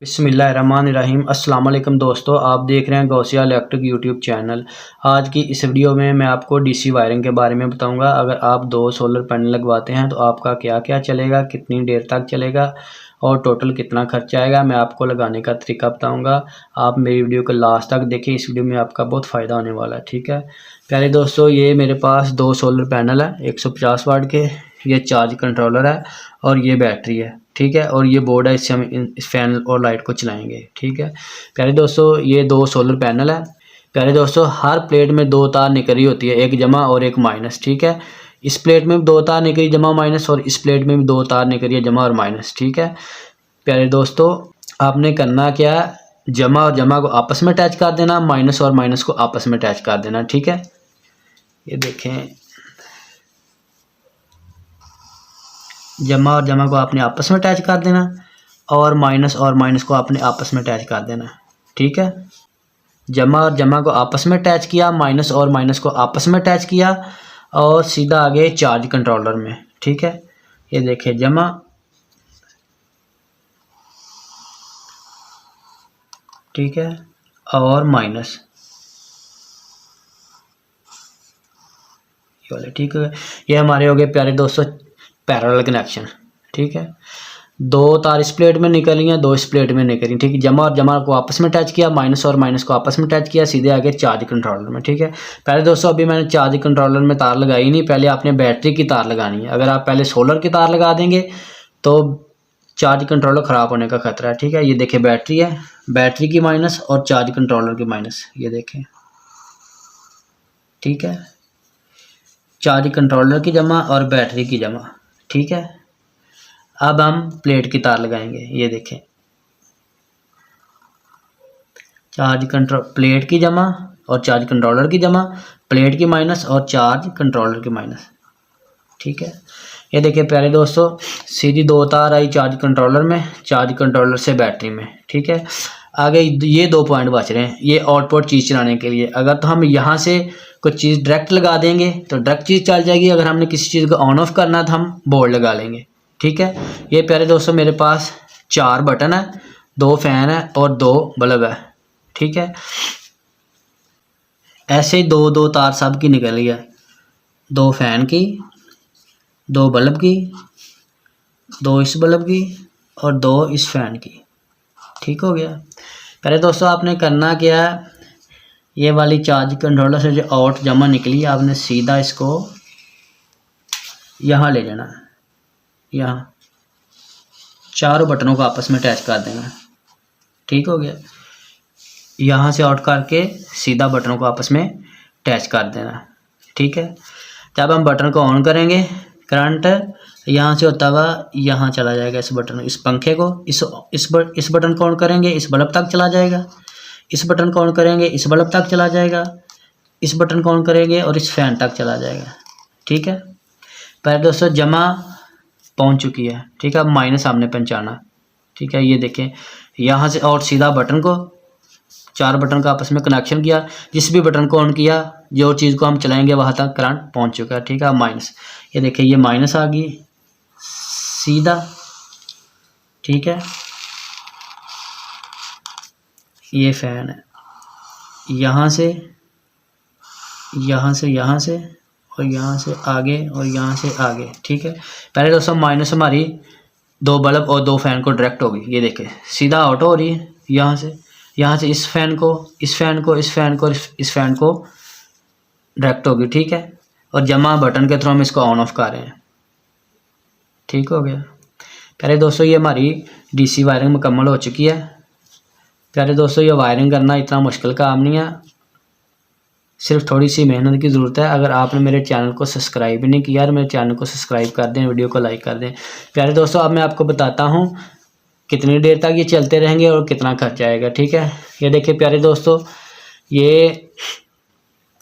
बिस्मिल्लाहिर्रहमानिर्रहीम। अस्सलाम वालेकुम दोस्तों, आप देख रहे हैं गौसिया इलेक्ट्रिक यूट्यूब चैनल। आज की इस वीडियो में मैं आपको डीसी वायरिंग के बारे में बताऊंगा। अगर आप 2 सोलर पैनल लगवाते हैं तो आपका क्या क्या चलेगा, कितनी देर तक चलेगा और टोटल कितना खर्चा आएगा, मैं आपको लगाने का तरीका बताऊंगा। आप मेरी वीडियो को लास्ट तक देखें, इस वीडियो में आपका बहुत फ़ायदा होने वाला है। ठीक है प्यारे दोस्तों, ये मेरे पास 2 सोलर पैनल है 150 वाट के, ये चार्ज कंट्रोलर है और ये बैटरी है। ठीक है, और ये बोर्ड है, इससे हम इस फैन और लाइट को चलाएंगे। ठीक है प्यारे दोस्तों, ये 2 सोलर पैनल है। प्यारे दोस्तों, हर प्लेट में 2 तार निकल रही होती है, एक जमा और एक माइनस। ठीक है, इस प्लेट में भी 2 तार निकल रही जमा माइनस और इस प्लेट में भी 2 तार निकल रही है जमा और माइनस। ठीक है प्यारे दोस्तों, आपने करना क्या है, जमा और जमा को आपस में अटैच कर देना, माइनस और माइनस को आपस में अटैच कर देना। ठीक है, ये देखें, जमा और जमा को आपने आपस में अटैच कर देना और माइनस को आपने आपस में अटैच कर देना। ठीक है, जमा और जमा को आपस में अटैच किया, माइनस और माइनस को आपस में अटैच किया और सीधा आ गए चार्ज कंट्रोलर में। ठीक है, ये देखिए, जमा, ठीक है, और माइनस, ये वाले। ठीक है, ये हमारे हो गए प्यारे दोस्तों पैरेलल कनेक्शन। ठीक है, 2 तार इस प्लेट में निकली हैं, 2 इस प्लेट में निकली। ठीक है, जमा और जमा को आपस में अटैच किया, माइनस और माइनस को आपस में अटैच किया, सीधे आगे चार्ज कंट्रोलर में। ठीक है, पहले दोस्तों अभी मैंने चार्ज कंट्रोलर में तार लगाई नहीं, पहले आपने बैटरी की तार लगानी है। अगर आप पहले सोलर की तार लगा देंगे तो चार्ज कंट्रोलर ख़राब होने का खतरा है। ठीक है, ये देखें बैटरी है, बैटरी की माइनस और चार्ज कंट्रोलर की माइनस, ये देखें। ठीक है, चार्ज कंट्रोलर की जमा और बैटरी की जमा। ठीक है, अब हम प्लेट की तार लगाएंगे, ये देखें, चार्ज कंट्रोल, प्लेट की जमा और चार्ज कंट्रोलर की जमा, प्लेट की माइनस और चार्ज कंट्रोलर की माइनस। ठीक है, ये देखिए प्यारे दोस्तों, सीधी 2 तार आई चार्ज कंट्रोलर में, चार्ज कंट्रोलर से बैटरी में। ठीक है, आगे ये 2 पॉइंट बच रहे हैं, ये आउटपुट चीज़ चलाने के लिए। अगर तो हम यहाँ से कुछ चीज़ डायरेक्ट लगा देंगे तो डायरेक्ट चीज़ चल जाएगी, अगर हमने किसी चीज़ को ऑन ऑफ करना तो हम बोर्ड लगा लेंगे। ठीक है, ये प्यारे दोस्तों मेरे पास 4 बटन है, 2 फैन है और 2 बल्ब है। ठीक है, ऐसे ही 2 तार सब की निकल रही है, 2 फैन की, 2 बल्ब की, 2 इस बल्ब की और 2 इस फैन की। ठीक हो गया। पहले दोस्तों आपने करना क्या है, ये वाली चार्ज कंट्रोलर से जो आउट जमा निकली, आपने सीधा इसको यहाँ ले जाना, यहाँ चारों बटनों को आपस में अटैच कर देना। ठीक हो गया, यहाँ से आउट करके सीधा बटनों को आपस में अटैच कर देना। ठीक है, जब हम बटन को ऑन करेंगे, करंट यहाँ से होता हुआ यहाँ चला जाएगा, इस बटन, इस पंखे को, इस बटन को ऑन करेंगे, इस बल्ब तक चला जाएगा, इस बटन को ऑन करेंगे, इस बल्ब तक चला जाएगा, इस बटन को ऑन करेंगे और इस फैन तक चला जाएगा। ठीक है, पहले दोस्तों जमा पहुंच चुकी है। ठीक है, अब माइनस हमने पहुंचाना। ठीक है, ये देखें, यहाँ से और सीधा बटन को, 4 बटन का आपस में कनेक्शन किया, जिस भी बटन को ऑन किया, जो चीज़ को हम चलाएंगे वहाँ तक करंट पहुँच चुका है। ठीक है, माइनस, ये देखिए, ये माइनस आ गई सीधा। ठीक है, ये फैन है, यहाँ से यहाँ से यहाँ से और यहाँ से आगे और यहाँ से आगे। ठीक है, पहले दोस्तों माइनस हमारी 2 बल्ब और 2 फैन को डायरेक्ट होगी, ये देखें सीधा आउट हो रही है, यहाँ से इस फैन को, इस फैन को, इस फैन को, इस फैन को डायरेक्ट होगी। ठीक है, और जमा बटन के थ्रू हम इसको ऑन ऑफ कर रहे हैं। ठीक हो गया। प्यारे दोस्तों, ये हमारी डीसी वायरिंग मुकम्मल हो चुकी है। प्यारे दोस्तों, ये वायरिंग करना इतना मुश्किल काम नहीं है, सिर्फ थोड़ी सी मेहनत की ज़रूरत है। अगर आपने मेरे चैनल को सब्सक्राइब नहीं किया और मेरे चैनल को सब्सक्राइब कर दें, वीडियो को लाइक कर दें। प्यारे दोस्तों, अब मैं आपको बताता हूँ कितनी देर तक ये चलते रहेंगे और कितना खर्चा आएगा। ठीक है, ये देखिए प्यारे दोस्तों, ये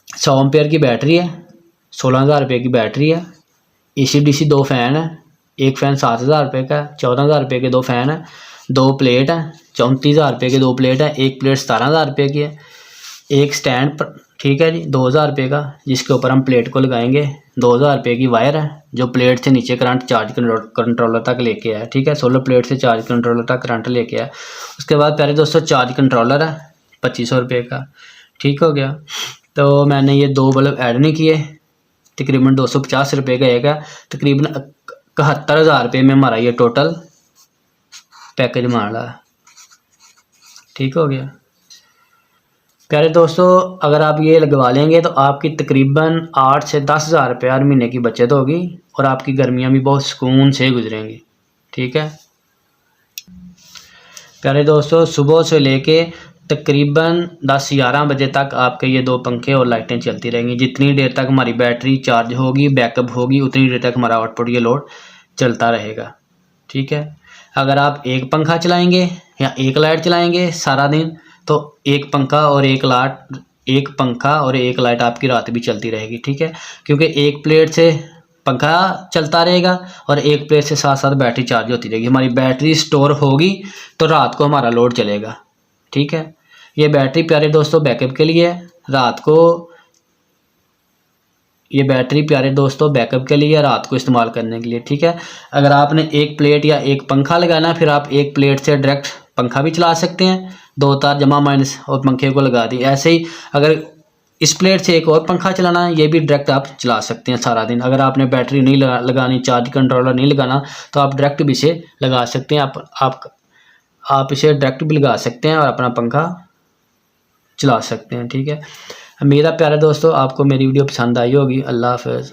100 एम्पेयर की बैटरी है, 16,000 रुपये की बैटरी है, AC DC 2 फैन है, एक फ़ैन 7,000 रुपये का, 14,000 रुपये के 2 फैन है, 2 प्लेट है, 34,000 रुपये के 2 प्लेट है, एक प्लेट 17,000 रुपये की है, एक स्टैंड ठीक है जी, 2000 रुपये का, जिसके ऊपर हम प्लेट को लगाएंगे। 2000 रुपये की वायर है जो प्लेट से नीचे करंट चार्ज कंट्रोलर तक लेके आया। ठीक है, सोलर प्लेट से चार्ज कंट्रोलर तक करंट लेके आया। उसके बाद प्यारे दोस्तों चार्ज कंट्रोलर है 2500 रुपये का। ठीक हो गया। तो मैंने ये 2 बल्ब ऐड नहीं किए, तकरीबन 250 रुपये का आएगा। तकरीबन 71,000 रुपये में हमारा ये टोटल पैकेज मान रहा है। ठीक हो गया प्यारे दोस्तों, अगर आप ये लगवा लेंगे तो आपकी तकरीबन 8 से 10,000 रुपये हर महीने की बचत होगी और आपकी गर्मियाँ भी बहुत सुकून से गुजरेंगी। ठीक है प्यारे दोस्तों, सुबह से लेके तकरीबन 10-11 बजे तक आपके ये 2 पंखे और लाइटें चलती रहेंगी। जितनी देर तक हमारी बैटरी चार्ज होगी, बैकअप होगी, उतनी देर तक हमारा आउटपुट ये लोड चलता रहेगा। ठीक है, अगर आप एक पंखा चलाएंगे या एक लाइट चलाएंगे सारा दिन, तो एक पंखा और एक लाइट आपकी रात भी चलती रहेगी। ठीक है, क्योंकि एक प्लेट से पंखा चलता रहेगा और एक प्लेट से साथ साथ बैटरी चार्ज होती रहेगी। हमारी बैटरी स्टोर होगी तो रात को हमारा लोड चलेगा। ठीक है, ये बैटरी प्यारे दोस्तों बैकअप के लिए है, रात को ये बैटरी प्यारे दोस्तों बैकअप के लिए, रात को इस्तेमाल करने के लिए। ठीक है, अगर आपने एक प्लेट या एक पंखा लगाना, फिर आप एक प्लेट से डायरेक्ट पंखा भी चला सकते हैं, 2 तार जमा माइनस और पंखे को लगा दी। ऐसे ही अगर इस प्लेट से एक और पंखा चलाना है, ये भी डायरेक्ट आप चला सकते हैं सारा दिन। अगर आपने बैटरी नहीं लगानी, चार्ज कंट्रोलर नहीं लगाना, तो आप डायरेक्ट भी इसे लगा सकते हैं। आप इसे डायरेक्ट भी लगा सकते हैं और अपना पंखा चला सकते हैं। ठीक है, उम्मीद है प्यारे दोस्तों आपको मेरी वीडियो पसंद आई होगी। अल्लाह हाफ़िज़।